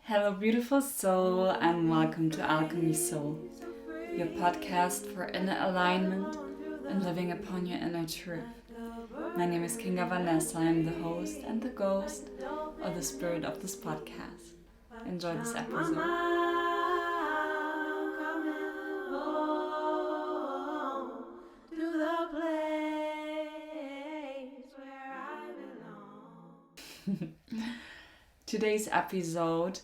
Hello, beautiful soul, and welcome to Alchemy Soul, your podcast for inner alignment and living upon your inner truth. My name is Kinga Vanessa. I am the host and the ghost, or the spirit of this podcast. Enjoy this episode. Today's episode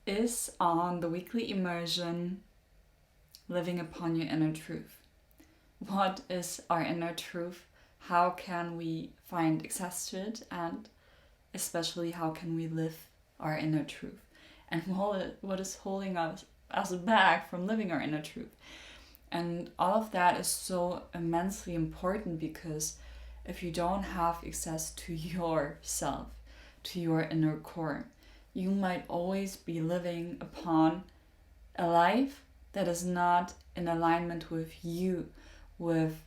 is on the weekly immersion, living upon your inner truth. What is our inner truth? How can we find access to it? And especially, how can we live our inner truth? And what is holding us back from living our inner truth? And all of that is so immensely important, because if you don't have access to yourself, to your inner core, you might always be living upon a life that is not in alignment with you, with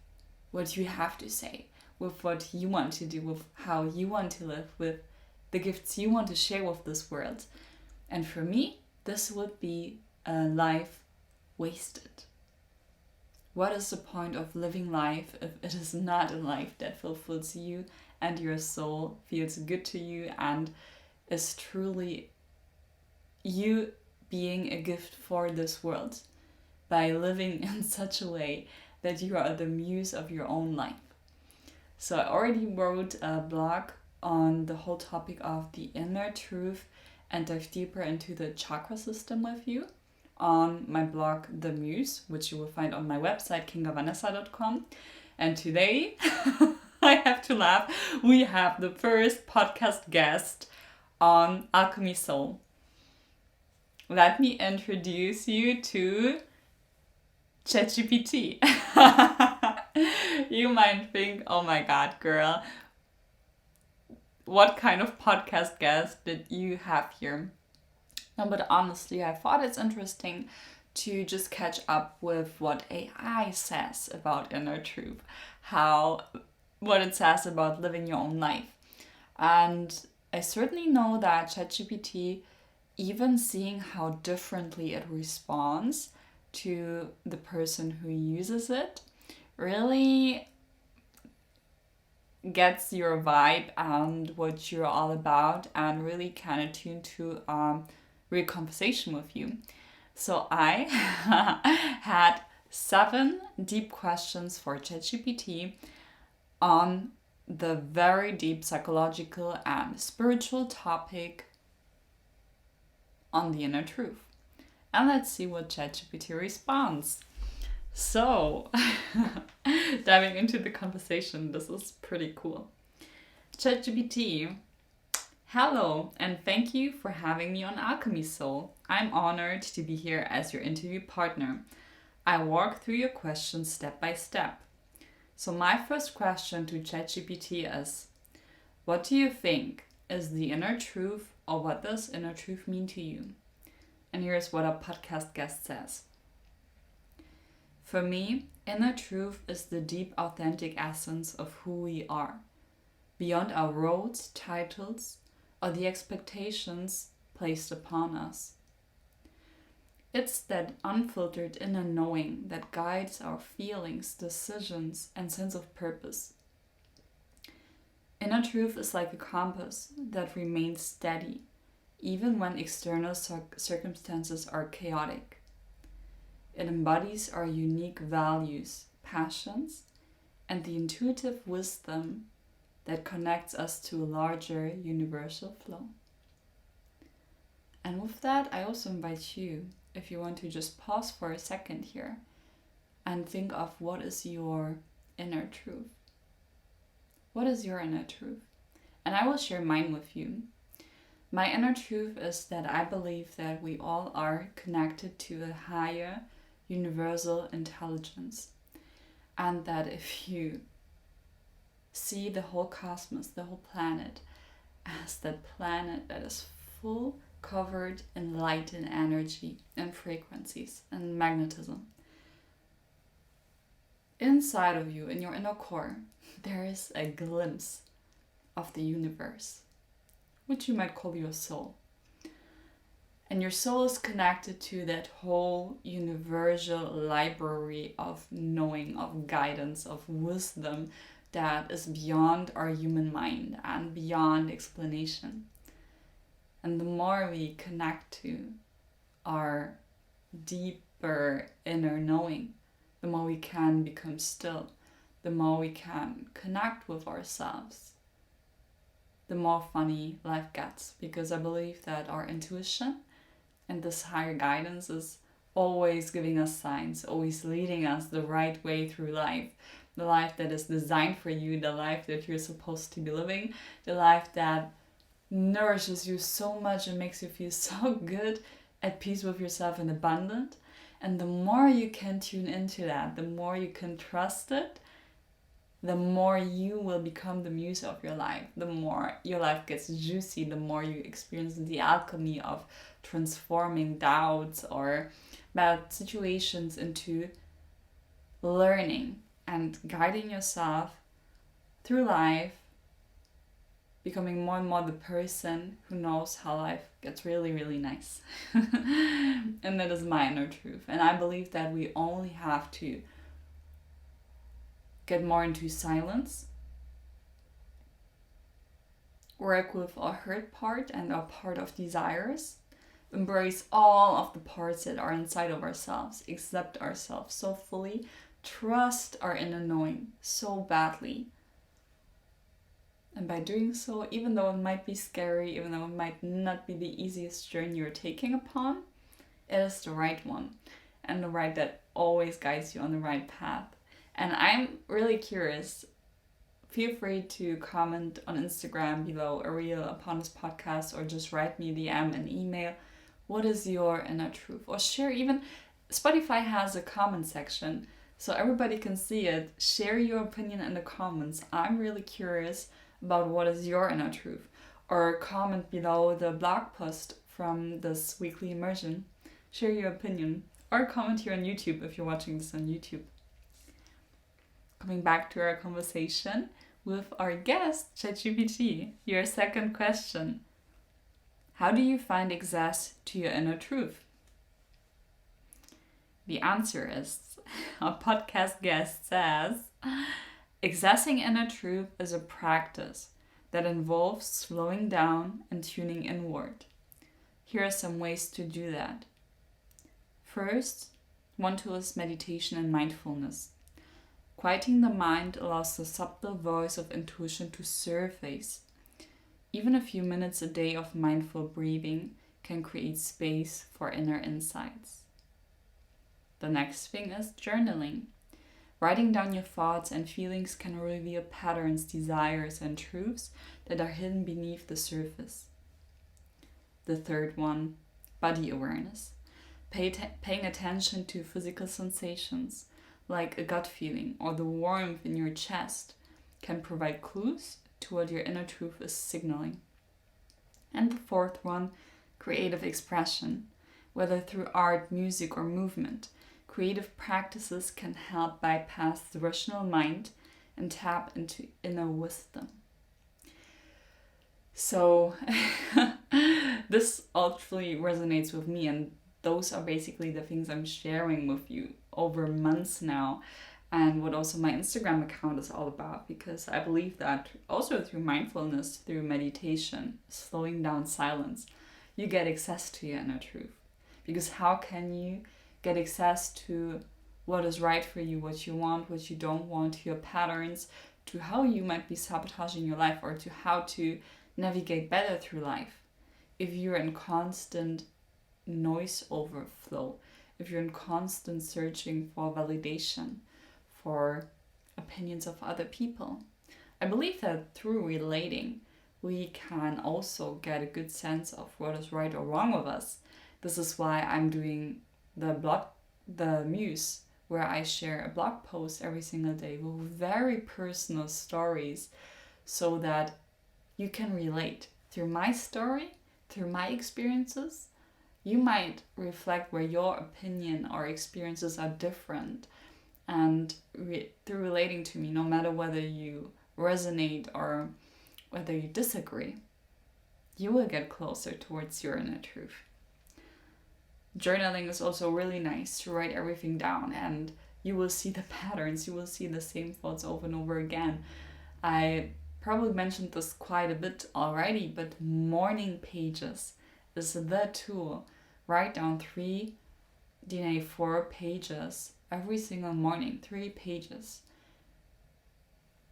what you have to say, with what you want to do, with how you want to live, with the gifts you want to share with this world. And for me, this would be a life wasted. What is the point of living life if it is not a life that fulfills you and your soul, feels good to you, and is truly you being a gift for this world by living in such a way that you are the muse of your own life? So I already wrote a blog on the whole topic of the inner truth and dive deeper into the chakra system with you on my blog, The Muse, which you will find on my website, kingavanessa.com. And today, I have to laugh, we have the first podcast guest on Alchemy Soul. Let me introduce you to ChatGPT. You might think, oh my god, girl, what kind of podcast guest did you have here? No, but honestly, I thought it's interesting to just catch up with what AI says about inner truth, what it says about living your own life. And I certainly know that ChatGPT, even seeing how differently it responds to the person who uses it, really gets your vibe and what you're all about, and really can attune to real conversation with you. So I had 7 deep questions for ChatGPT on the very deep psychological and spiritual topic on the inner truth. And let's see what ChatGPT responds. So, diving into the conversation, this is pretty cool. ChatGPT, hello, and thank you for having me on Alchemy Soul. I'm honored to be here as your interview partner. I walk through your questions step by step. So my first question to ChatGPT is, what do you think is the inner truth, or what does inner truth mean to you? And here's what our podcast guest says. For me, inner truth is the deep, authentic essence of who we are, beyond our roles, titles, or the expectations placed upon us. It's that unfiltered inner knowing that guides our feelings, decisions, and sense of purpose. Inner truth is like a compass that remains steady, even when external circumstances are chaotic. It embodies our unique values, passions, and the intuitive wisdom that connects us to a larger universal flow. And with that, I also invite you, if you want to just pause for a second here and think of what is your inner truth. What is your inner truth? And I will share mine with you. My inner truth is that I believe that we all are connected to a higher universal intelligence, and that if you see the whole cosmos, the whole planet, as that planet that is full covered in light and energy and frequencies and magnetism, inside of you, in your inner core, there is a glimpse of the universe, which you might call your soul. And your soul is connected to that whole universal library of knowing, of guidance, of wisdom that is beyond our human mind and beyond explanation. And the more we connect to our deeper inner knowing, the more we can become still, the more we can connect with ourselves, the more funny life gets. Because I believe that our intuition and this higher guidance is always giving us signs, always leading us the right way through life. The life that is designed for you, the life that you're supposed to be living, the life that nourishes you so much and makes you feel so good, at peace with yourself and abundant. And the more you can tune into that, the more you can trust it, the more you will become the muse of your life. The more your life gets juicy, the more you experience the alchemy of transforming doubts or bad situations into learning and guiding yourself through life, becoming more and more the person who knows how life gets really, really nice. And that is my inner truth. And I believe that we only have to get more into silence, work with our hurt part and our part of desires, embrace all of the parts that are inside of ourselves, accept ourselves so fully, trust our inner knowing so badly. And by doing so, even though it might be scary, even though it might not be the easiest journey you're taking upon, it is the right one. And the right that always guides you on the right path. And I'm really curious. Feel free to comment on Instagram below a reel upon this podcast, or just write me a DM and email. What is your inner truth? Or share, even Spotify has a comment section so everybody can see it. Share your opinion in the comments. I'm really curious about what is your inner truth. Or comment below the blog post from this weekly immersion. Share your opinion. Or comment here on YouTube if you're watching this on YouTube. Coming back to our conversation with our guest, ChatGPT. Your second question. How do you find access to your inner truth? The answer is, our podcast guest says, accessing inner truth is a practice that involves slowing down and tuning inward. Here are some ways to do that. First, one tool is meditation and mindfulness. Quieting the mind allows the subtle voice of intuition to surface. Even a few minutes a day of mindful breathing can create space for inner insights. The next thing is journaling. Writing down your thoughts and feelings can reveal patterns, desires, and truths that are hidden beneath the surface. The third one, body awareness. Paying attention to physical sensations, like a gut feeling or the warmth in your chest, can provide clues to what your inner truth is signaling. And the fourth one, creative expression. Whether through art, music, or movement, creative practices can help bypass the rational mind and tap into inner wisdom. So this ultimately resonates with me, and those are basically the things I'm sharing with you over months now, and what also my Instagram account is all about, because I believe that also through mindfulness, through meditation, slowing down, silence, you get access to your inner truth. Because how can you get access to what is right for you, what you want, what you don't want, your patterns, to how you might be sabotaging your life, or to how to navigate better through life, if you're in constant noise overflow, if you're in constant searching for validation, for opinions of other people. I believe that through relating, we can also get a good sense of what is right or wrong with us. This is why I'm doing the Muse, where I share a blog post every single day with very personal stories, so that you can relate through my story, through my experiences. You might reflect where your opinion or experiences are different, and through relating to me, no matter whether you resonate or whether you disagree, you will get closer towards your inner truth. journaling is also really nice to write everything down, and you will see the patterns, you will see the same thoughts over and over again. I probably mentioned this quite a bit already, but morning pages is the tool. Write down 3 DNA 4 pages every single morning, 3 pages.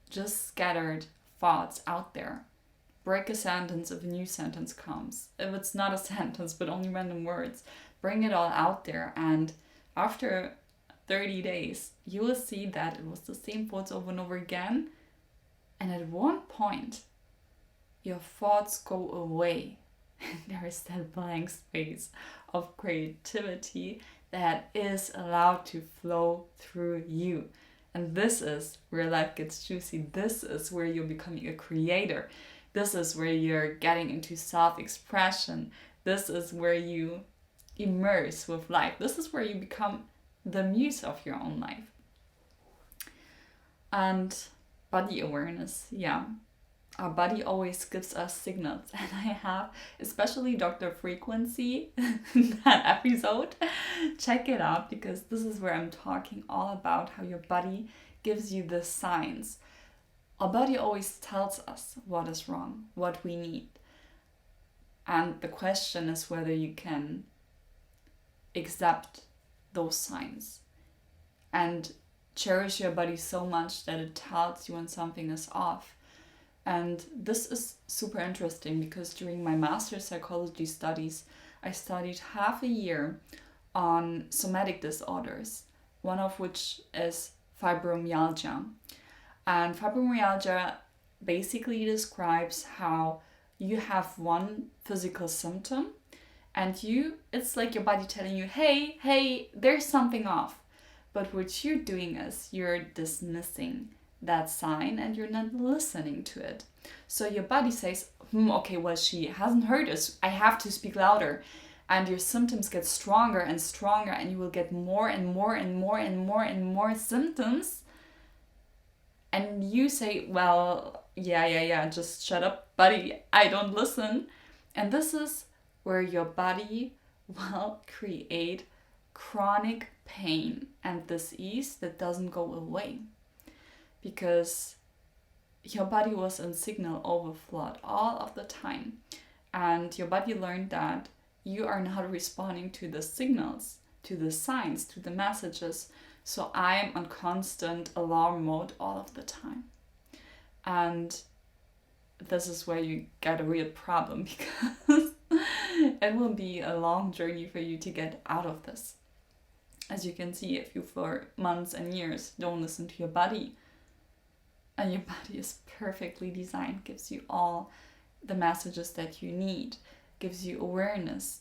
Just scattered thoughts out there. Break a sentence if a new sentence comes. If it's not a sentence, but only random words, bring it all out there. And after 30 days, you will see that it was the same thoughts over and over again. And at one point, your thoughts go away. There is that blank space of creativity that is allowed to flow through you. And this is where life gets juicy. This is where you're becoming a creator. This is where you're getting into self-expression. This is where you immerse with life. This is where you become the muse of your own life. And body awareness, yeah. Our body always gives us signals. And I have, especially Dr. Frequency, that episode. Check it out, because this is where I'm talking all about how your body gives you the signs. Our body always tells us what is wrong, what we need. And the question is whether you can accept those signs and cherish your body so much that it tells you when something is off. And this is super interesting, because during my master's psychology studies, I studied half a year on somatic disorders, one of which is fibromyalgia. And fibromyalgia basically describes how you have one physical symptom and it's like your body telling you, hey, there's something off. But what you're doing is you're dismissing that sign and you're not listening to it. So your body says, okay, well, she hasn't heard us. I have to speak louder. And your symptoms get stronger and stronger, and you will get more and more and more and more and more symptoms. And you say, well, yeah, just shut up, buddy. I don't listen. And this is where your body will create chronic pain and disease that doesn't go away. Because your body was in signal overflow all of the time. And your body learned that you are not responding to the signals, to the signs, to the messages. So I'm on constant alarm mode all of the time. And this is where you get a real problem, because it will be a long journey for you to get out of this. As you can see, if you for months and years don't listen to your body, and your body is perfectly designed, gives you all the messages that you need, gives you awareness.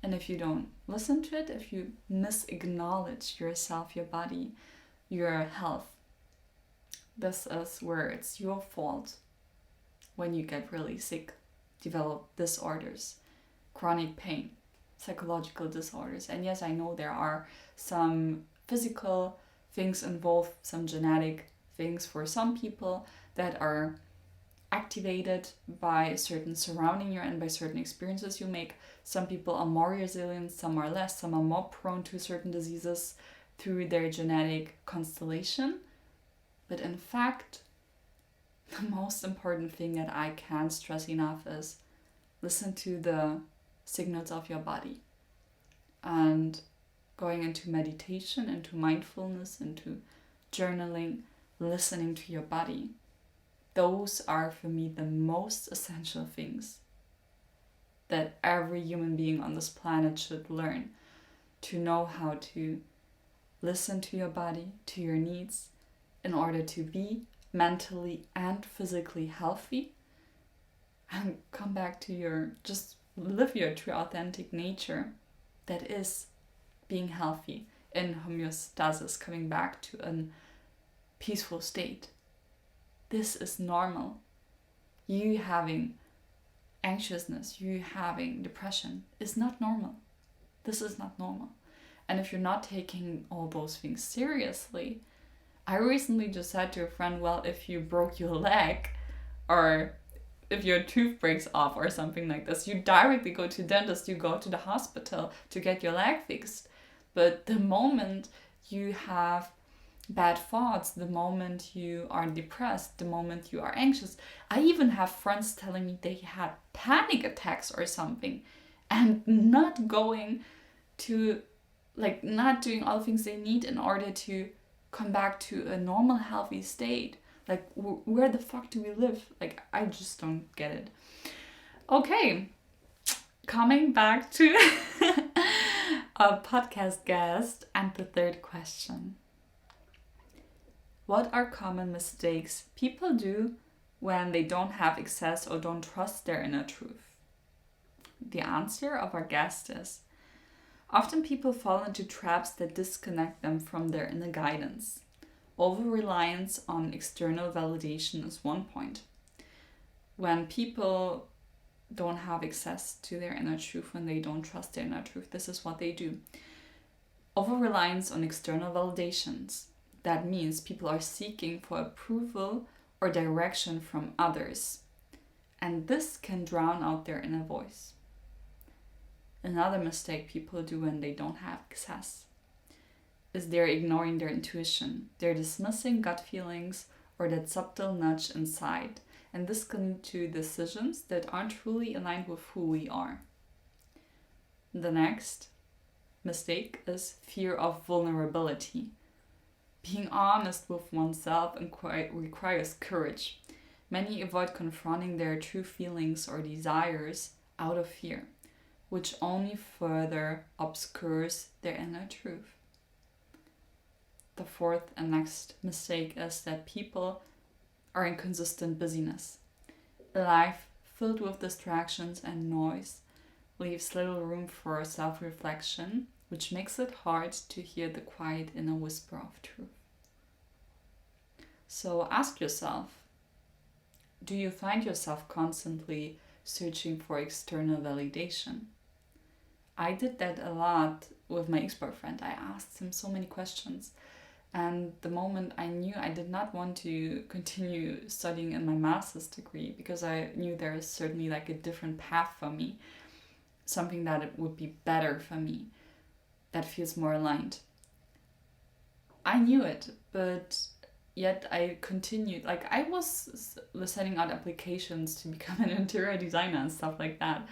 And if you don't listen to it, if you misacknowledge yourself, your body, your health, this is where it's your fault when you get really sick, develop disorders, chronic pain, psychological disorders. And yes, I know there are some physical things involved, some genetic things for some people that are activated by a certain surrounding you're in, by certain experiences you make. Some people are more resilient, some are less, some are more prone to certain diseases through their genetic constellation. But in fact, the most important thing that I can't stress enough is listen to the signals of your body. And going into meditation, into mindfulness, into journaling, listening to your body. Those are for me the most essential things that every human being on this planet should learn. To know how to listen to your body, to your needs, in order to be mentally and physically healthy, and come back to just live your true authentic nature that is being healthy, in homeostasis, coming back to a peaceful state. This is normal. You having anxiousness, you having depression is not normal. This is not normal. And if you're not taking all those things seriously, I recently just said to a friend, well, if you broke your leg or if your tooth breaks off or something like this, you directly go to the dentist, you go to the hospital to get your leg fixed. But the moment you have bad thoughts, the moment you are depressed, the moment you are anxious, I even have friends telling me they had panic attacks or something, and not going to, like, not doing all the things they need in order to come back to a normal, healthy state. Like, where the fuck do we live? Like, I just don't get it. Okay, coming back to a podcast guest and the third question. What are common mistakes people do when they don't have access or don't trust their inner truth? The answer of our guest is, often people fall into traps that disconnect them from their inner guidance. Over-reliance on external validation is one point. When people don't have access to their inner truth, when they don't trust their inner truth, this is what they do. Over-reliance on external validations. That means people are seeking for approval or direction from others. And this can drown out their inner voice. Another mistake people do when they don't have access is they're ignoring their intuition. They're dismissing gut feelings or that subtle nudge inside. And this can lead to decisions that aren't truly aligned with who we are. The next mistake is fear of vulnerability. Being honest with oneself requires courage. Many avoid confronting their true feelings or desires out of fear, which only further obscures their inner truth. The fourth and next mistake is that people are in consistent busyness. A life filled with distractions and noise leaves little room for self-reflection, which makes it hard to hear the quiet inner whisper of truth. So ask yourself, do you find yourself constantly searching for external validation? I did that a lot with my ex-boyfriend. I asked him so many questions. And the moment I knew I did not want to continue studying in my master's degree, because I knew there is certainly like a different path for me, something that it would be better for me, that feels more aligned. I knew it, but yet I continued. Like, I was sending out applications to become an interior designer and stuff like that.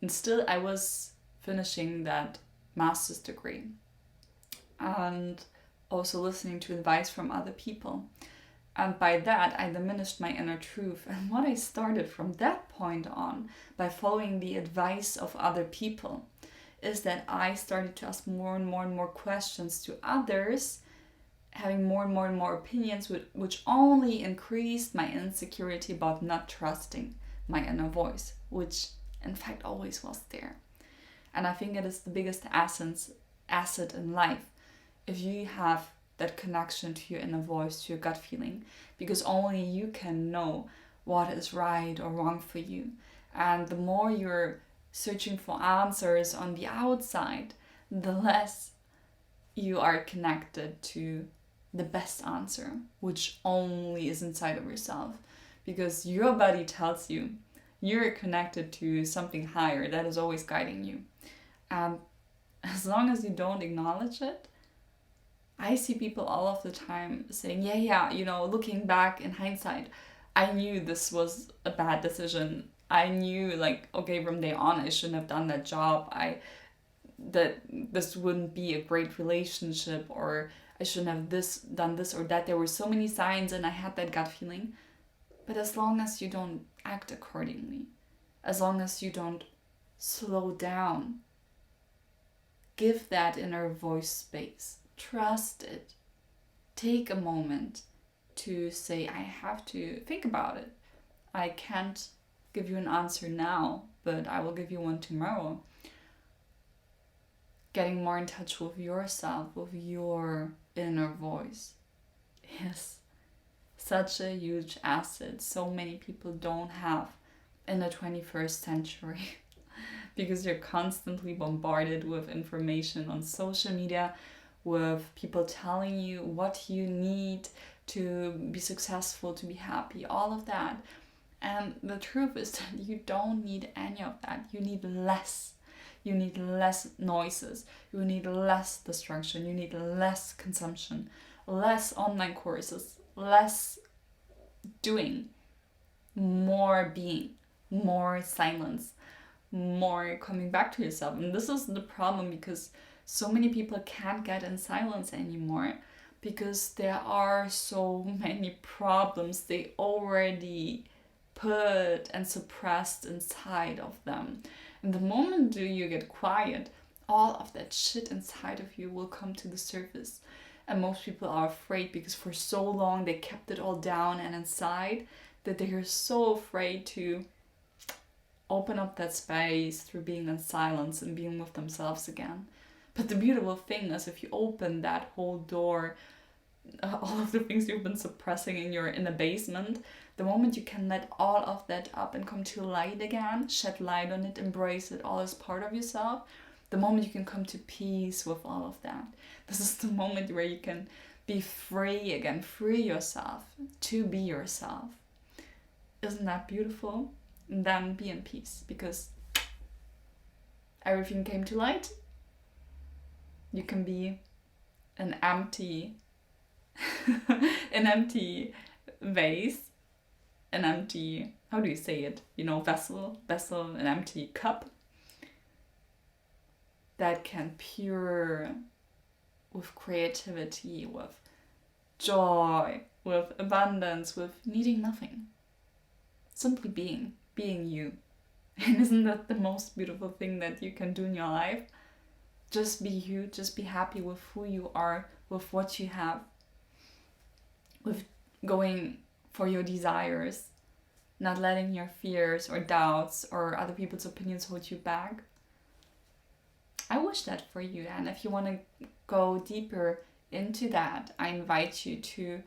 And still I was finishing that master's degree. And also listening to advice from other people. And by that, I diminished my inner truth. And what I started from that point on, by following the advice of other people, is that I started to ask more and more and more questions to others, having more and more opinions, which only increased my insecurity about not trusting my inner voice, which in fact always was there. And I think it is the biggest asset in life, if you have that connection to your inner voice, to your gut feeling, because only you can know what is right or wrong for you. And the more you're searching for answers on the outside, the less you are connected to the best answer, which only is inside of yourself. Because your body tells you you're connected to something higher that is always guiding you. And as long as you don't acknowledge it, I see people all of the time saying, yeah, looking back in hindsight, I knew this was a bad decision. I knew, from day on, I shouldn't have done that job. That this wouldn't be a great relationship, or I shouldn't have done this or that. There were so many signs and I had that gut feeling. But as long as you don't act accordingly, as long as you don't slow down, give that inner voice space. Trust it. Take a moment to say, I have to think about it. I can't give you an answer now, but I will give you one tomorrow. Getting more in touch with yourself, with your inner voice, is such a huge asset so many people don't have in the 21st century. Because you're constantly bombarded with information on social media, with people telling you what you need to be successful, to be happy, all of that. And the truth is that you don't need any of that. You need less. You need less noises. You need less distraction. You need less consumption, less online courses, less doing, more being, more silence, more coming back to yourself. And this is the problem, because so many people can't get in silence anymore, because there are so many problems they already put and suppressed inside of them. And the moment you get quiet, all of that shit inside of you will come to the surface. And most people are afraid, because for so long they kept it all down and inside, that they are so afraid to open up that space through being in silence and being with themselves again. But the beautiful thing is, if you open that whole door, all of the things you've been suppressing in a basement, the moment you can let all of that up and come to light again, shed light on it, embrace it all as part of yourself, the moment you can come to peace with all of that. This is the moment where you can be free again, free yourself to be yourself. Isn't that beautiful? And then be in peace, because everything came to light. You can be an empty vase, an empty, how do you say it? Vessel, an empty cup that can pour with creativity, with joy, with abundance, with needing nothing. Simply being you. And isn't that the most beautiful thing that you can do in your life? Just be you, just be happy with who you are, with what you have, with going for your desires, not letting your fears or doubts or other people's opinions hold you back. I wish that for you. And if you want to go deeper into that, I invite you to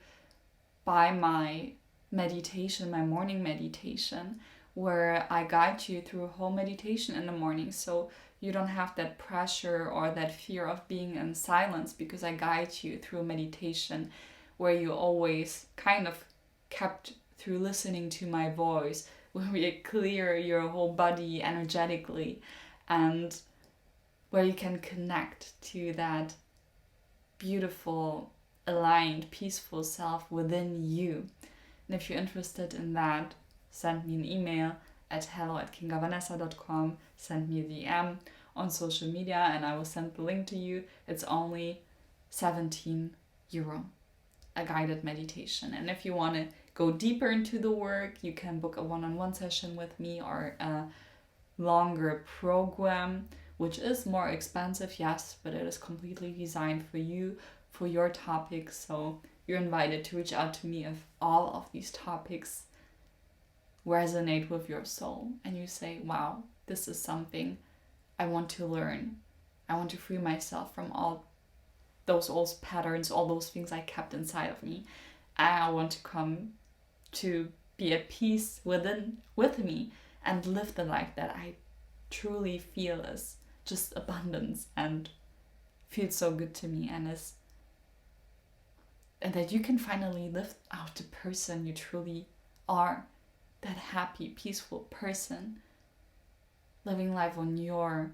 buy my meditation, my morning meditation, where I guide you through a whole meditation in the morning, so you don't have that pressure or that fear of being in silence, because I guide you through a meditation where you always kind of kept through listening to my voice, where we clear your whole body energetically, and where you can connect to that beautiful, aligned, peaceful self within you. And if you're interested in that, send me an email at hello@kingavanessa.com, send me a DM on social media, and I will send the link to you. It's only €17, a guided meditation. And if you want to go deeper into the work, you can book a one-on-one session with me, or a longer program, which is more expensive, yes, but it is completely designed for you, for your topics. So you're invited to reach out to me if all of these topics resonate with your soul and you say, wow, this is something I want to learn. I want to free myself from all those old patterns, all those things I kept inside of me. I want to come to be at peace with me and live the life that I truly feel is just abundance and feels so good to me, and that you can finally live out the person you truly are, that happy, peaceful person, living life on your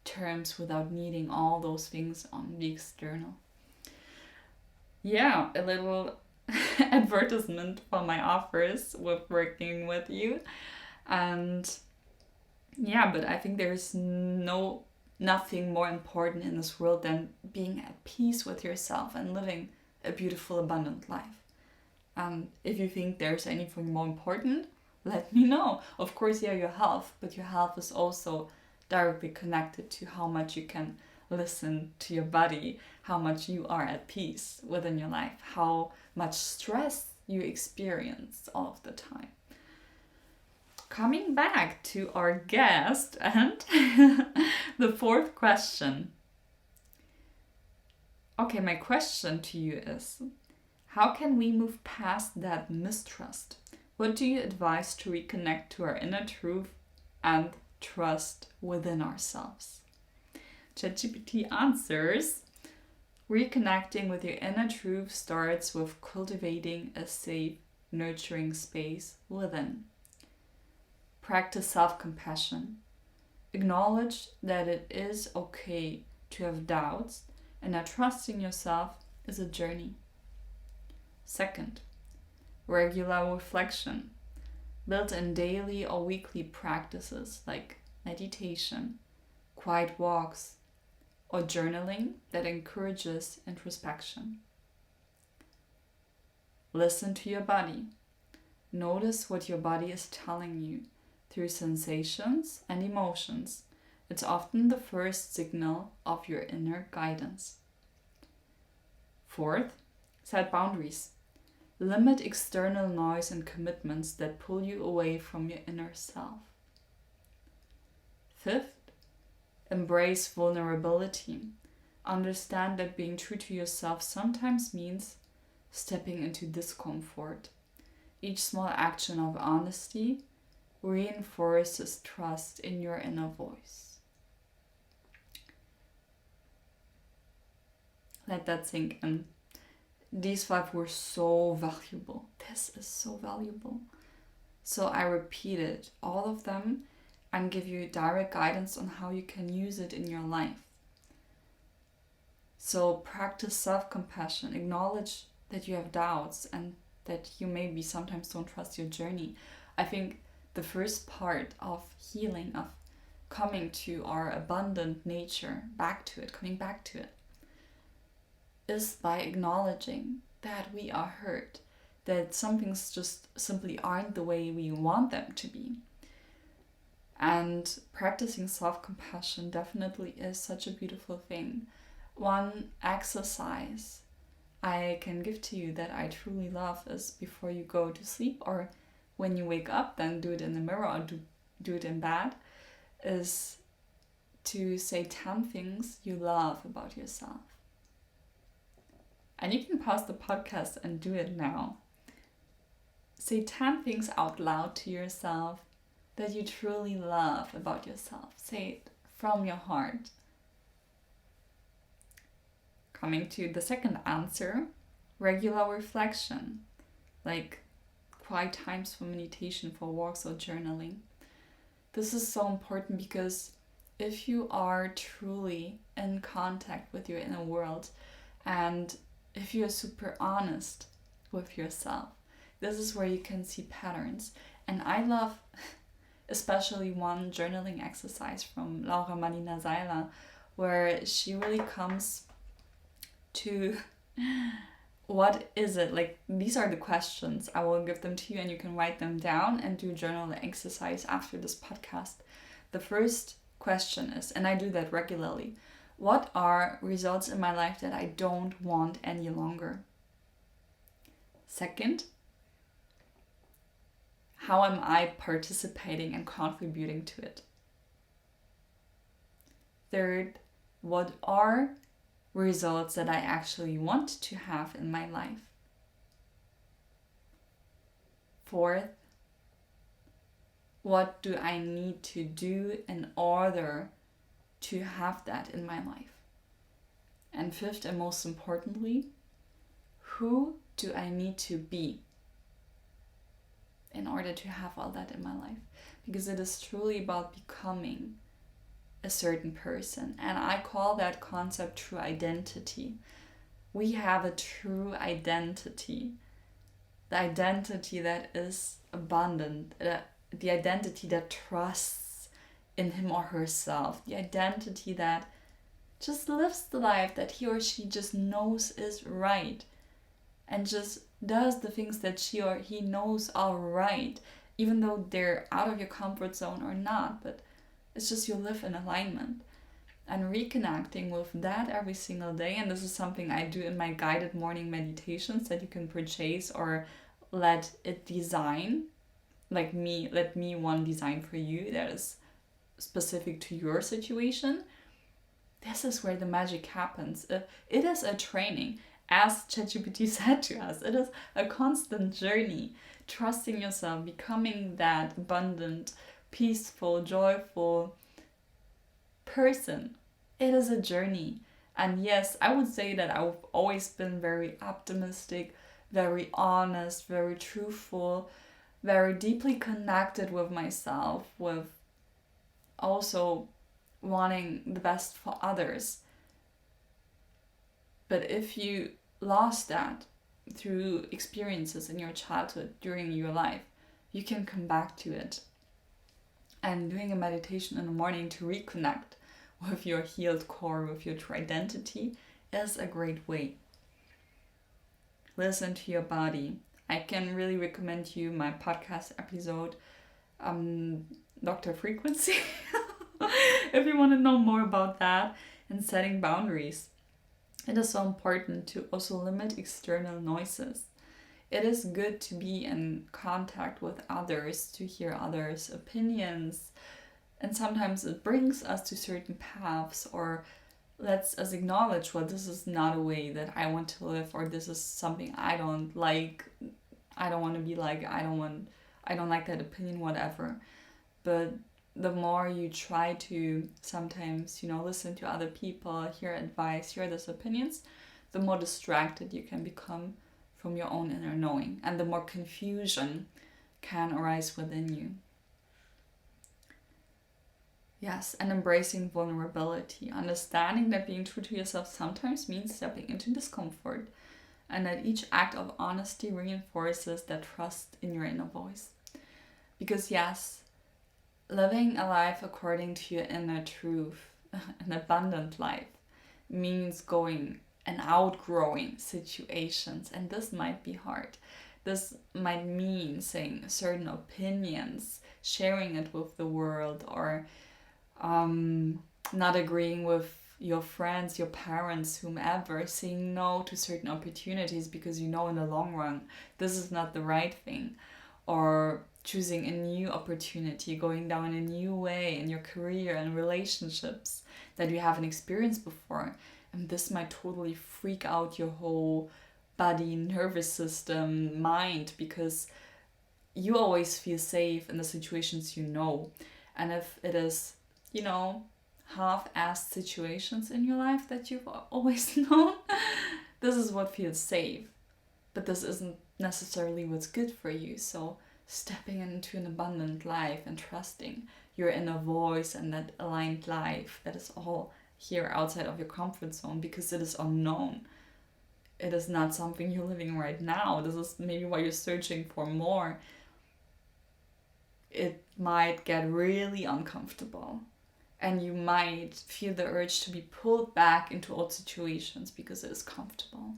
terms without needing all those things on the external. Yeah, a little advertisement for my offers with working with you. And yeah, but I think there's nothing more important in this world than being at peace with yourself and living a beautiful, abundant life. If you think there's anything more important, let me know. Of course, yeah, your health, but your health is also directly connected to how much you can listen to your body, how much you are at peace within your life, how much stress you experience all of the time. Coming back to our guest and the fourth question. Okay, my question to you is, how can we move past that mistrust? What do you advise to reconnect to our inner truth and trust within ourselves? ChatGPT answers, reconnecting with your inner truth starts with cultivating a safe nurturing space within. Practice self-compassion. Acknowledge that it is okay to have doubts and that trusting yourself is a journey. Second, regular reflection. Build in daily or weekly practices like meditation, quiet walks, or journaling that encourages introspection. Listen to your body. Notice what your body is telling you through sensations and emotions. It's often the first signal of your inner guidance. Fourth, set boundaries. Limit external noise and commitments that pull you away from your inner self. Fifth, embrace vulnerability. Understand that being true to yourself sometimes means stepping into discomfort. Each small action of honesty reinforces trust in your inner voice. Let that sink in. These 5 were so valuable. This is so valuable. So I repeated all of them and give you direct guidance on how you can use it in your life. So practice self-compassion. Acknowledge that you have doubts and that you maybe sometimes don't trust your journey. I think the first part of healing, of coming to our abundant nature, coming back to it, is by acknowledging that we are hurt, that some things just simply aren't the way we want them to be. And practicing self-compassion definitely is such a beautiful thing. One exercise I can give to you that I truly love is before you go to sleep or when you wake up, then do it in the mirror or do it in bed, is to say 10 things you love about yourself. And you can pause the podcast and do it now. Say 10 things out loud to yourself that you truly love about yourself. Say it from your heart. Coming to the second answer, regular reflection, like quiet times for meditation, for walks or journaling. This is so important because if you are truly in contact with your inner world and if you're super honest with yourself, this is where you can see patterns. And I love especially one journaling exercise from Laura Marlina Seiler, where she really comes to what is it? Like, these are the questions. I will give them to you and you can write them down and do journal exercise after this podcast. The first question is, and I do that regularly, what are results in my life that I don't want any longer? Second, how am I participating and contributing to it? Third, what are results that I actually want to have in my life? Fourth, what do I need to do in order to have that in my life? And fifth, and most importantly, who do I need to be in order to have all that in my life? Because it is truly about becoming a certain person. And I call that concept true identity. We have a true identity. The identity that is abundant. The identity that trusts in him or herself. The identity that just lives the life that he or she just knows is right. And just does the things that she or he knows are right. Even though they're out of your comfort zone or not. But it's just you live in alignment. And reconnecting with that every single day. And this is something I do in my guided morning meditations that you can purchase or let it design. Like me, let me one design for you that is specific to your situation. This is where the magic happens. It is a training. As ChatGPT said to us, it is a constant journey. Trusting yourself, becoming that abundant, peaceful, joyful person. It is a journey. And yes, I would say that I've always been very optimistic, very honest, very truthful, very deeply connected with myself, with also wanting the best for others. But if you lost that through experiences in your childhood, during your life, you can come back to it. And doing a meditation in the morning to reconnect with your healed core, with your true identity, is a great way. Listen to your body. I can really recommend you my podcast episode, Dr. Frequency, if you want to know more about that and setting boundaries. It is so important to also limit external noises. It is good to be in contact with others, to hear others' opinions, and sometimes it brings us to certain paths or lets us acknowledge, well, this is not a way that I want to live, or this is something I don't like, I don't want to be like, I don't like that opinion, whatever. But the more you try to sometimes, listen to other people, hear advice, hear those opinions, the more distracted you can become from your own inner knowing, and the more confusion can arise within you. Yes, and embracing vulnerability, understanding that being true to yourself sometimes means stepping into discomfort, and that each act of honesty reinforces that trust in your inner voice. Because yes, living a life according to your inner truth, an abundant life, means going and outgrowing situations, and this might be hard. This might mean saying certain opinions, sharing it with the world, or not agreeing with your friends, your parents, whomever, saying no to certain opportunities because in the long run this is not the right thing, or choosing a new opportunity, going down a new way in your career and relationships that you haven't experienced before. And this might totally freak out your whole body, nervous system, mind, because you always feel safe in the situations you know. And if it is, half-assed situations in your life that you've always known, this is what feels safe. But this isn't necessarily what's good for you. So stepping into an abundant life and trusting your inner voice and that aligned life that is all here outside of your comfort zone, because it is unknown. It is not something you're living right now. This is maybe why you're searching for more. It might get really uncomfortable, and you might feel the urge to be pulled back into old situations because it is comfortable.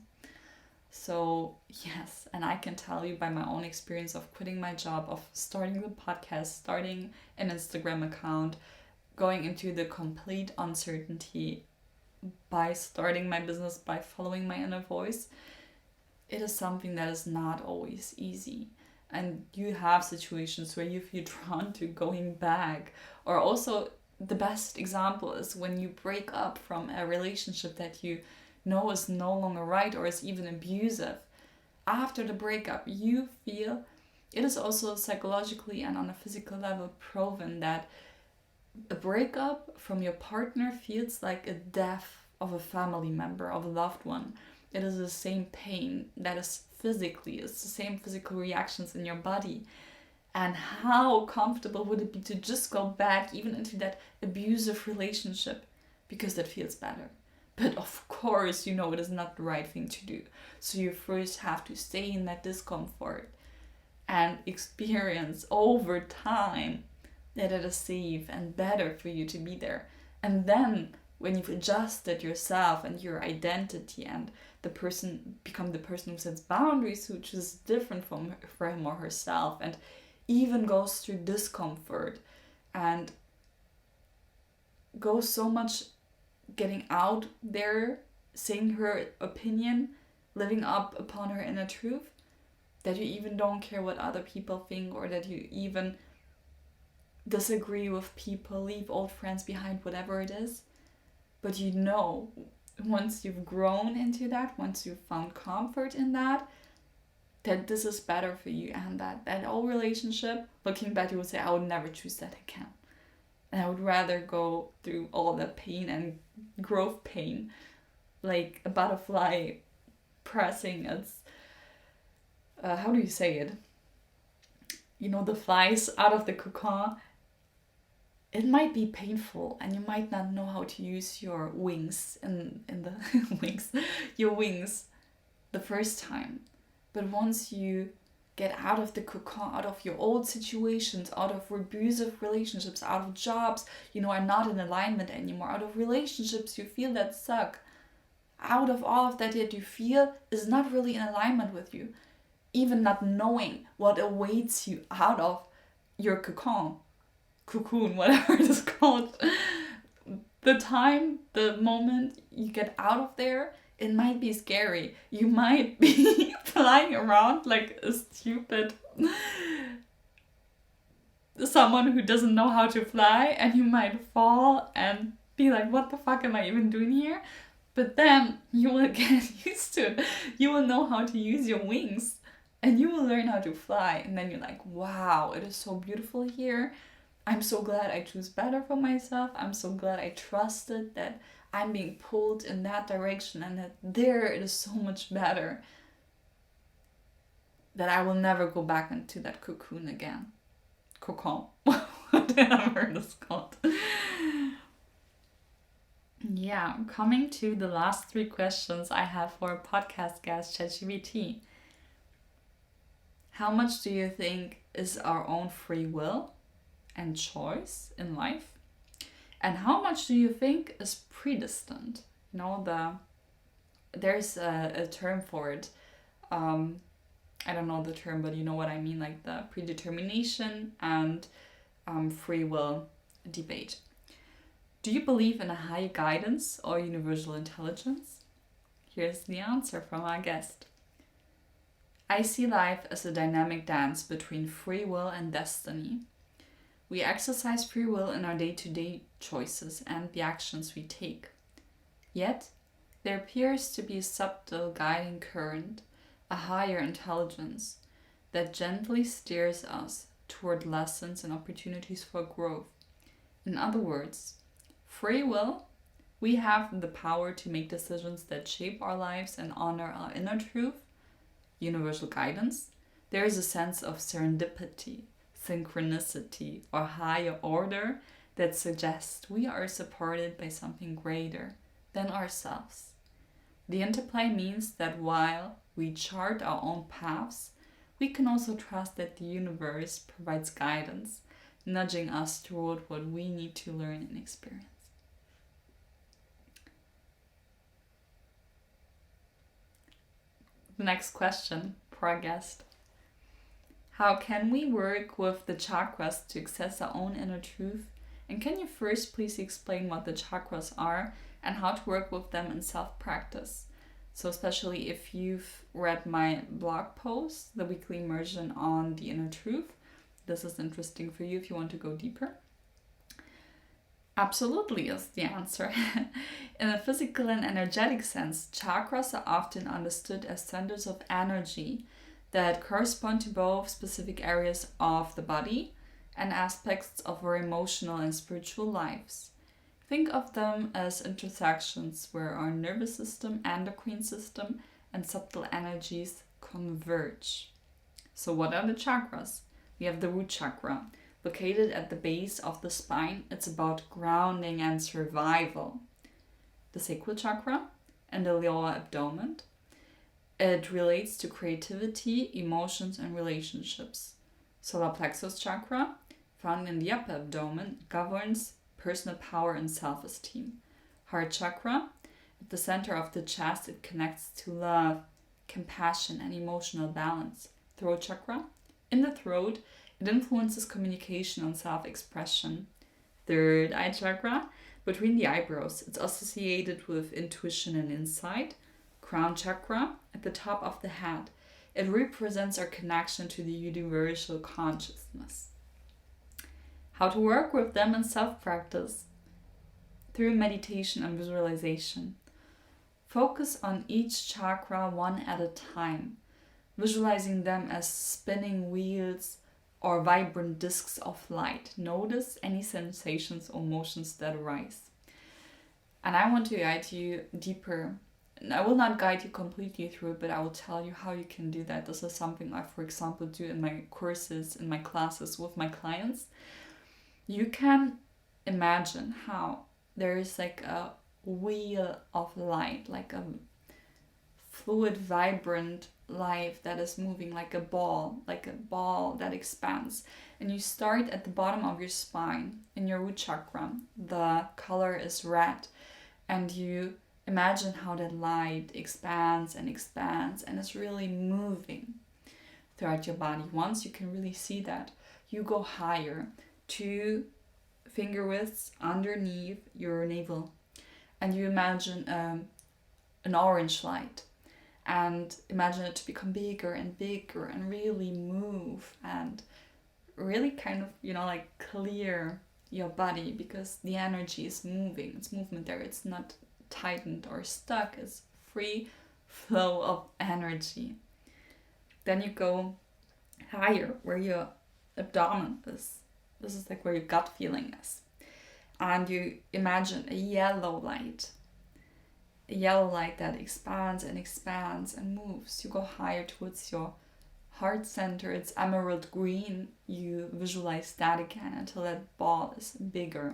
So yes, and I can tell you by my own experience of quitting my job, of starting the podcast, starting an Instagram account, going into the complete uncertainty by starting my business, by following my inner voice, it is something that is not always easy. And you have situations where you feel drawn to going back. Or also, the best example is when you break up from a relationship that you know is no longer right or is even abusive. After the breakup, you feel, it is also psychologically and on a physical level proven that a breakup from your partner feels like a death of a family member, of a loved one. It is the same pain that is physically, it's the same physical reactions in your body. And how comfortable would it be to just go back even into that abusive relationship because that feels better? But of course, it is not the right thing to do. So you first have to stay in that discomfort and experience over time that it is safe and better for you to be there. And then when you've adjusted yourself and your identity and the person become the person who sets boundaries, which is different for him or herself, and even goes through discomfort and goes so much getting out there, saying her opinion, living up upon her inner truth, that you even don't care what other people think, or that you even disagree with people, leave old friends behind, whatever it is. But once you've grown into that, once you've found comfort in that this is better for you, and that old relationship, looking back, you would say, I would never choose that again. And I would rather go through all the pain and growth pain, like a butterfly pressing its how do you say it? The flies out of the cocoon. It might be painful and you might not know how to use your wings in the your wings the first time. But once you get out of the cocoon, out of your old situations, out of abusive relationships, out of jobs, are not in alignment anymore, out of relationships you feel that suck, out of all of that yet you feel is not really in alignment with you, even not knowing what awaits you out of your cocoon, whatever it is called. The moment you get out of there, it might be scary. You might be flying around like a stupid someone who doesn't know how to fly, and you might fall and be like, what the fuck am I even doing here? But then you will get used to it. You will know how to use your wings and you will learn how to fly. And then you're like, wow, it is so beautiful here. I'm so glad I choose better for myself. I'm so glad I trusted that I'm being pulled in that direction and that there it is so much better. That I will never go back into that cocoon again. Cocoon. Whatever it is called. Yeah, coming to the last 3 questions I have for a podcast guest, ChatGPT. How much do you think is our own free will and choice in life? And how much do you think is predestined? There's a term for it. I don't know the term, but you know what I mean, like the predetermination and free will debate. Do you believe in a higher guidance or universal intelligence? Here's the answer from our guest. I see life as a dynamic dance between free will and destiny. We exercise free will in our day-to-day choices and the actions we take. Yet, there appears to be a subtle guiding current, a higher intelligence, that gently steers us toward lessons and opportunities for growth. In other words, free will, we have the power to make decisions that shape our lives and honor our inner truth. Universal guidance, there is a sense of serendipity, synchronicity, or higher order that suggests we are supported by something greater than ourselves. The interplay means that while we chart our own paths, we can also trust that the universe provides guidance, nudging us toward what we need to learn and experience. The next question for our guest. How can we work with the chakras to access our own inner truth? And can you first please explain what the chakras are and how to work with them in self-practice? So especially if you've read my blog post, the weekly immersion on the inner truth, this is interesting for you if you want to go deeper. Absolutely is the answer. In a physical and energetic sense, chakras are often understood as centers of energy that correspond to both specific areas of the body and aspects of our emotional and spiritual lives. Think of them as intersections where our nervous system, endocrine system, and subtle energies converge. So what are the chakras? We have the root chakra, located at the base of the spine. It's about grounding and survival. The sacral chakra and the lower abdomen. It relates to creativity, emotions, and relationships. Solar plexus chakra, found in the upper abdomen, governs personal power and self-esteem. Heart chakra, at the center of the chest, it connects to love, compassion, and emotional balance. Throat chakra, in the throat, it influences communication and self-expression. Third eye chakra, between the eyebrows, it's associated with intuition and insight. Crown chakra, at the top of the head, it represents our connection to the universal consciousness. How to work with them in self-practice? Through meditation and visualization. Focus on each chakra one at a time, visualizing them as spinning wheels or vibrant discs of light. Notice any sensations or motions that arise. And I want to guide you deeper And I will not guide you completely through it, but I will tell you how you can do that. This is something I, for example, do in my courses, in my classes with my clients. You can imagine how there is like a wheel of light, like a fluid, vibrant life that is moving like a ball that expands. And you start at the bottom of your spine in your root chakra. The color is red, and you imagine how that light expands and expands and is really moving throughout your body. Once you can really see that, you go higher, 2 finger widths underneath your navel, and you imagine an orange light, and imagine it to become bigger and bigger and really move and really kind of, like clear your body, because the energy is moving. It's movement there. It's not tightened or stuck. It's free flow of energy. Then you go higher where your abdomen is. This is like where your gut feeling is. And you imagine a yellow light that expands and expands and moves. You go higher towards your heart center. It's emerald green. You visualize that again until that ball is bigger.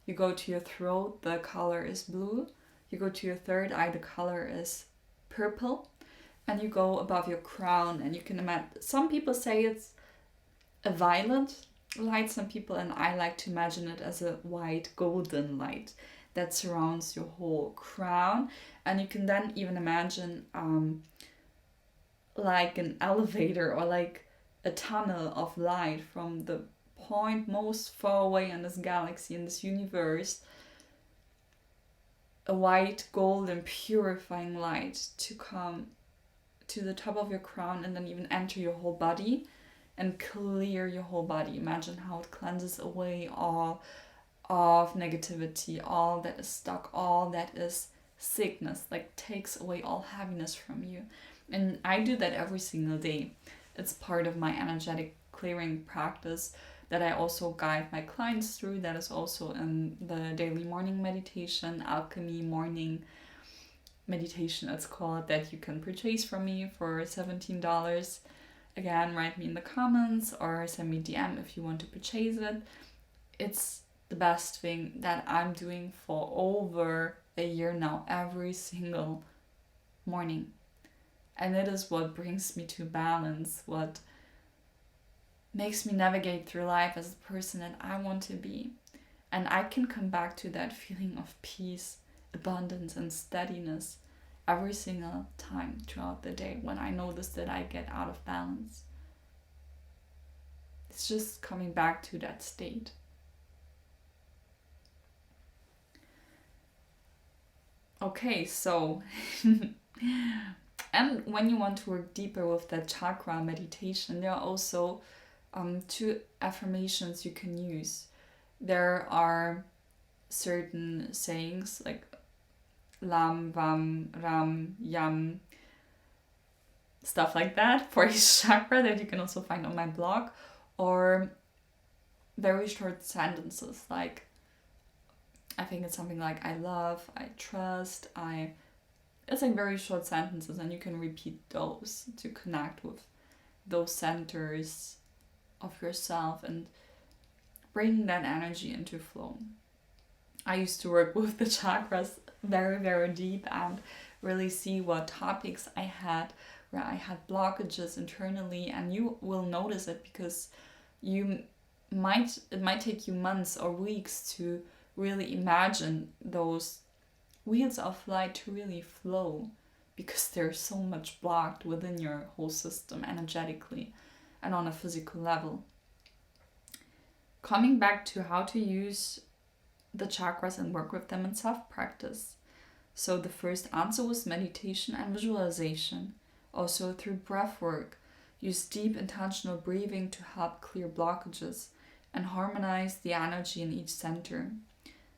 You go to your throat, the color is blue. You go to your third eye, the color is purple. And you go above your crown, and you can imagine, some people say it's a violet light, some people, and I like to imagine it as a white golden light that surrounds your whole crown. And you can then even imagine like an elevator or like a tunnel of light from the point most far away in this galaxy, in this universe, a white golden purifying light to come to the top of your crown and then even enter your whole body and clear your whole body. Imagine how it cleanses away all of negativity, all that is stuck, all that is sickness, like takes away all heaviness from you. And I do that every single day. It's part of my energetic clearing practice that I also guide my clients through. That is also in the daily morning meditation, Alchemy morning meditation it's called, that you can purchase from me for $17. Again, write me in the comments or send me DM if you want to purchase it. It's the best thing that I'm doing for over a year now, every single morning. And it is what brings me to balance, what makes me navigate through life as the person that I want to be. And I can come back to that feeling of peace, abundance, and steadiness every single time throughout the day when I notice that I get out of balance. It's just coming back to that state. Okay, so and when you want to work deeper with that chakra meditation, there are also 2 affirmations you can use. There are certain sayings like lam, vam, ram, yam, stuff like that for each chakra that you can also find on my blog, or very short sentences like, I think it's something like I love, I trust, it's like very short sentences, and you can repeat those to connect with those centers of yourself and bring that energy into flow. I used to work with the chakras very, very deep and really see what topics I had where I had blockages internally, and you will notice it because it might take you months or weeks to really imagine those wheels of light to really flow, because there's so much blocked within your whole system energetically and on a physical level. Coming back to how to use the chakras and work with them in self-practice. So the first answer was meditation and visualization. Also through breath work, use deep intentional breathing to help clear blockages and harmonize the energy in each center.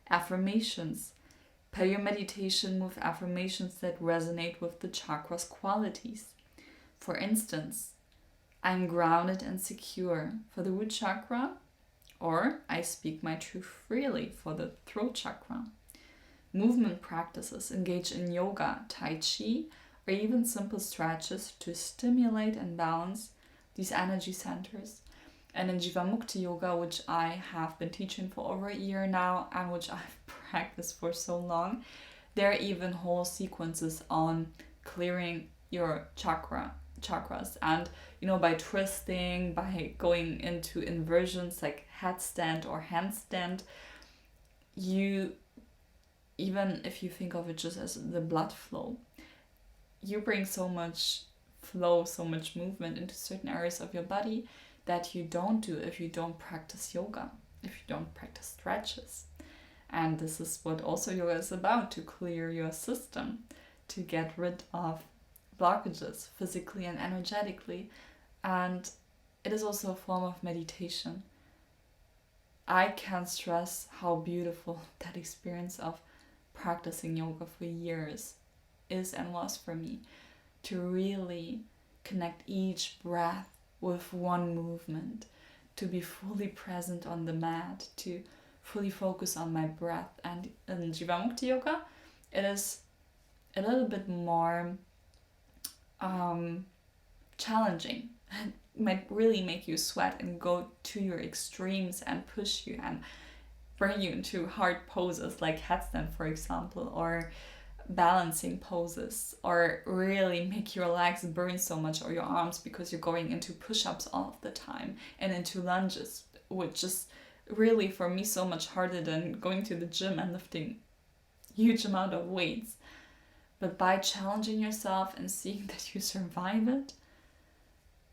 Affirmations. Pair your meditation with affirmations that resonate with the chakra's qualities. For instance, I'm grounded and secure for the root chakra, or I speak my truth freely for the throat chakra. movement practices, engage in yoga, tai chi, or even simple stretches to stimulate and balance these energy centers. And in Jivamukti Yoga, which I have been teaching for over a year now and which I've practiced for so long, there are even whole sequences on clearing your chakras. And by twisting, by going into inversions like headstand or handstand, you, even if you think of it just as the blood flow, you bring so much flow, so much movement into certain areas of your body that you don't do if you don't practice yoga, if you don't practice stretches. And this is what also yoga is about, to clear your system, to get rid of blockages physically and energetically. And it is also a form of meditation. I can't stress how beautiful that experience of practicing yoga for years is and was for me, to really connect each breath with one movement, to be fully present on the mat, to fully focus on my breath. And in Jivamukti Yoga, it is a little bit more challenging. It might really make you sweat and go to your extremes and push you and bring you into hard poses like headstand, for example, or balancing poses, or really make your legs burn so much, or your arms, because you're going into push-ups all of the time and into lunges, which is really for me so much harder than going to the gym and lifting huge amount of weights. But by challenging yourself and seeing that you survive it,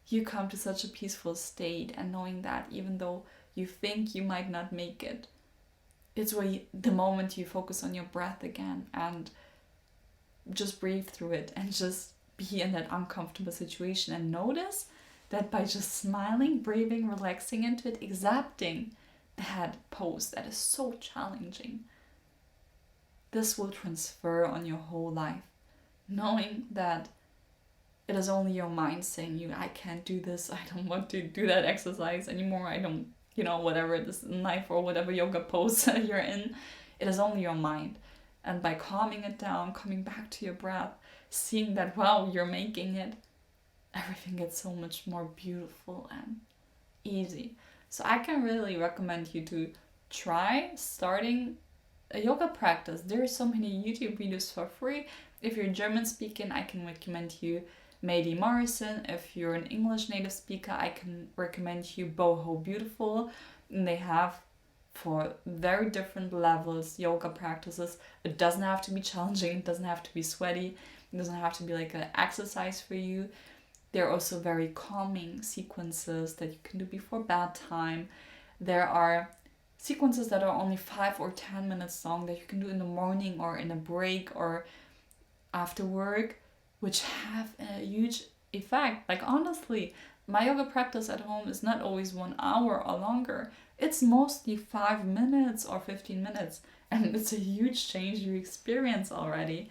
you come to such a peaceful state, and knowing that even though you think you might not make it, it's the moment you focus on your breath again and just breathe through it and just be in that uncomfortable situation, and notice that by just smiling, breathing, relaxing into it, accepting that pose that is so challenging, this will transfer on your whole life. Knowing that it is only your mind saying you, I can't do this, I don't want to do that exercise anymore, I don't, whatever this knife or whatever yoga pose you're in, it is only your mind. And by calming it down, coming back to your breath, seeing that, wow, you're making it, everything gets so much more beautiful and easy. So I can really recommend you to try starting a yoga practice. There are so many YouTube videos for free. If you're German speaking, I can recommend you Mady Morrison. If you're an English native speaker, I can recommend you Boho Beautiful. And they have, for very different levels, yoga practices. It doesn't have to be challenging, it doesn't have to be sweaty, it doesn't have to be like an exercise for you. There are also very calming sequences that you can do before bedtime. There are sequences that are only 5 or 10 minutes long that you can do in the morning or in a break or after work, which have a huge effect. Like, honestly, my yoga practice at home is not always 1 hour or longer. It's mostly 5 minutes or 15 minutes, and it's a huge change you experience already.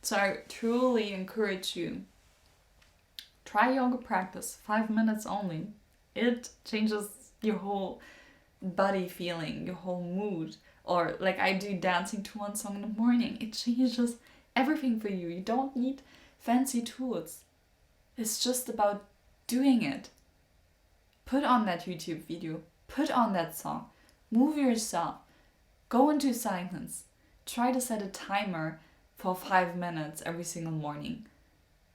So I truly encourage you, try yoga practice, 5 minutes only. It changes your whole body feeling, your whole mood. Or like I do dancing to one song in the morning. It changes everything for you. You don't need fancy tools. It's just about doing it. Put on that YouTube video. Put on that song. Move yourself. Go into silence. Try to set a timer for 5 minutes every single morning.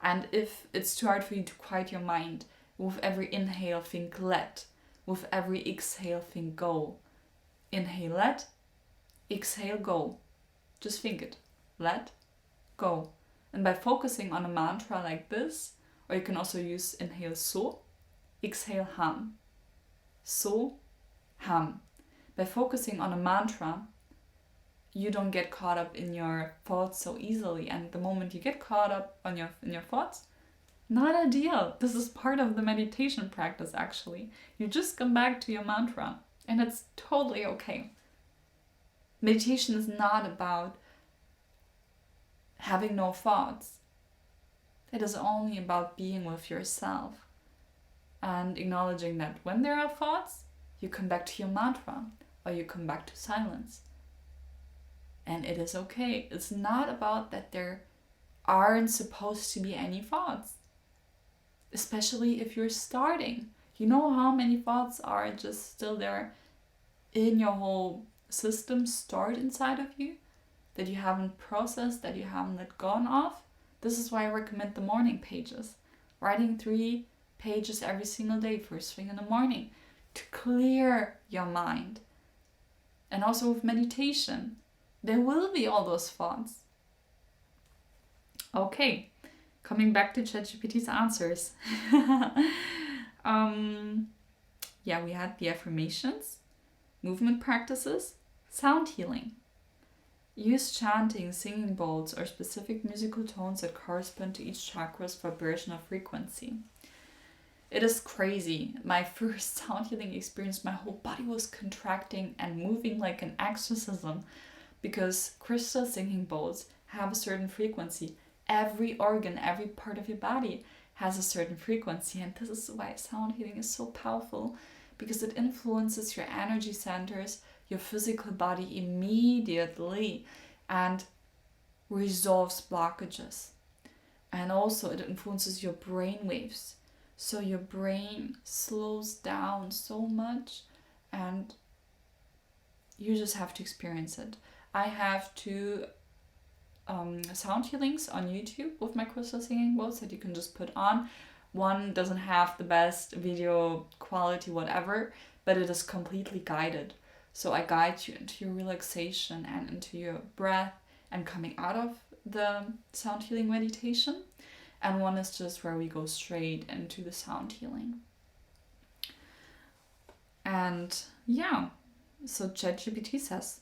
And if it's too hard for you to quiet your mind, with every inhale, think let. With every exhale, think go. Inhale, let. Exhale, go. Just think it. Let, go. And by focusing on a mantra like this, or you can also use inhale so, exhale hum. So, hum. By focusing on a mantra, you don't get caught up in your thoughts so easily. And the moment you get caught up in your thoughts, not a deal. This is part of the meditation practice, actually. You just come back to your mantra, and it's totally okay. Meditation is not about having no thoughts. It is only about being with yourself and acknowledging that when there are thoughts, you come back to your mantra or you come back to silence. And it is okay. It's not about that there aren't supposed to be any thoughts. Especially if you're starting. You know how many thoughts are just still there in your whole system stored inside of you that you haven't processed, that you haven't let go of? This is why I recommend the morning pages. Writing 3 pages every single day, first thing in the morning, to clear your mind. And also with meditation, there will be all those thoughts. Okay, coming back to ChatGPT's answers. We had the affirmations, movement practices, sound healing. Use chanting, singing bowls, or specific musical tones that correspond to each chakra's vibrational frequency. It is crazy. My first sound healing experience, my whole body was contracting and moving like an exorcism because crystal singing bowls have a certain frequency. Every organ, every part of your body has a certain frequency, and this is why sound healing is so powerful, because it influences your energy centers, your physical body immediately, and resolves blockages. And also it influences your brain waves. So your brain slows down so much, and you just have to experience it. I have 2 sound healings on YouTube with my crystal singing bowls that you can just put on. One doesn't have the best video quality, whatever, but it is completely guided. So I guide you into your relaxation and into your breath and coming out of the sound healing meditation. And one is just where we go straight into the sound healing. And so ChatGPT says,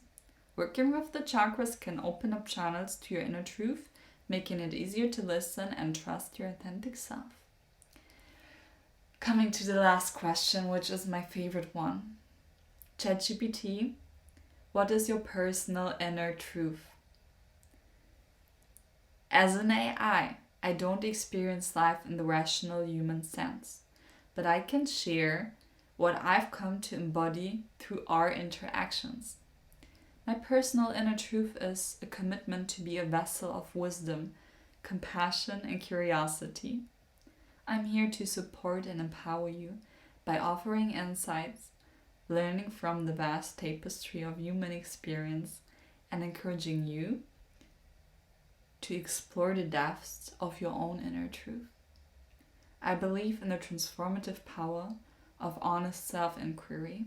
working with the chakras can open up channels to your inner truth, making it easier to listen and trust your authentic self. Coming to the last question, which is my favorite one. ChatGPT, what is your personal inner truth? As an AI, I don't experience life in the rational human sense, but I can share what I've come to embody through our interactions. My personal inner truth is a commitment to be a vessel of wisdom, compassion, and curiosity. I'm here to support and empower you by offering insights, learning from the vast tapestry of human experience, and encouraging you to explore the depths of your own inner truth. I believe in the transformative power of honest self-inquiry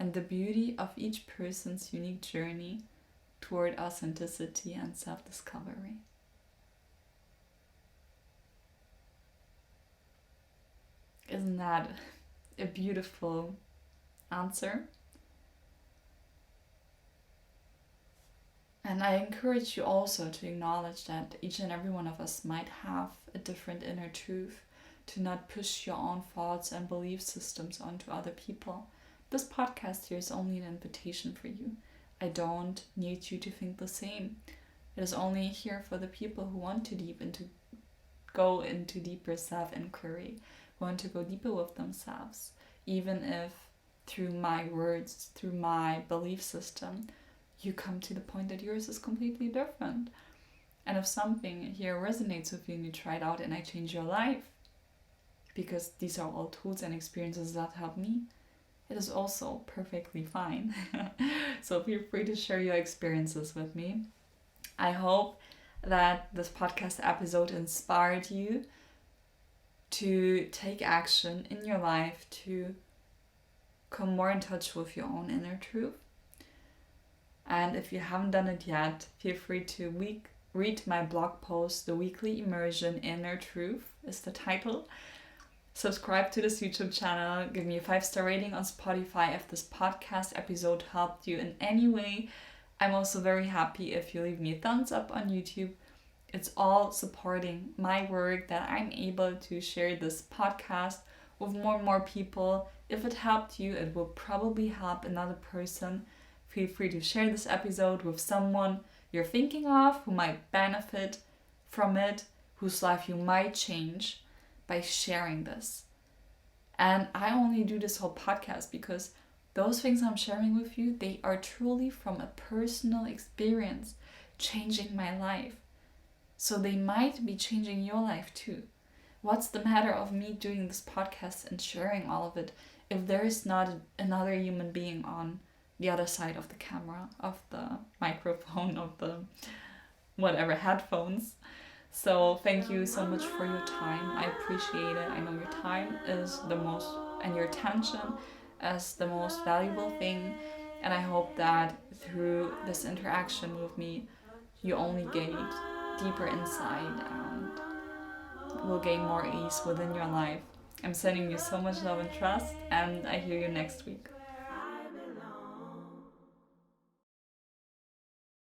and the beauty of each person's unique journey toward authenticity and self-discovery. Isn't that a beautiful answer? And I encourage you also to acknowledge that each and every one of us might have a different inner truth, to not push your own thoughts and belief systems onto other people. This podcast here is only an invitation for you. I don't need you to think the same. It is only here for the people who want to go into deeper self-inquiry, who want to go deeper with themselves, even if through my words, through my belief system, you come to the point that yours is completely different. And if something here resonates with you and you try it out and I change your life, because these are all tools and experiences that help me, it is also perfectly fine. So feel free to share your experiences with me. I hope that this podcast episode inspired you to take action in your life, to come more in touch with your own inner truth. And if you haven't done it yet, feel free to read my blog post, The Weekly Immersion Inner Truth is the title. Subscribe to this YouTube channel, give me a 5-star rating on Spotify if this podcast episode helped you in any way. I'm also very happy if you leave me a thumbs up on YouTube. It's all supporting my work that I'm able to share this podcast with more and more people. If it helped you, it will probably help another person. Feel free to share this episode with someone you're thinking of who might benefit from it, whose life you might change by sharing this. And I only do this whole podcast because those things I'm sharing with you, they are truly from a personal experience changing my life. So they might be changing your life too. What's the matter of me doing this podcast and sharing all of it if there is not another human being on the other side of the camera, of the microphone, of the whatever headphones? So thank you so much for your time. I appreciate it. I know your time is the most, and your attention is the most valuable thing. And I hope that through this interaction with me, you only gain deeper insight and will gain more ease within your life. I'm sending you so much love and trust, and I hear you next week.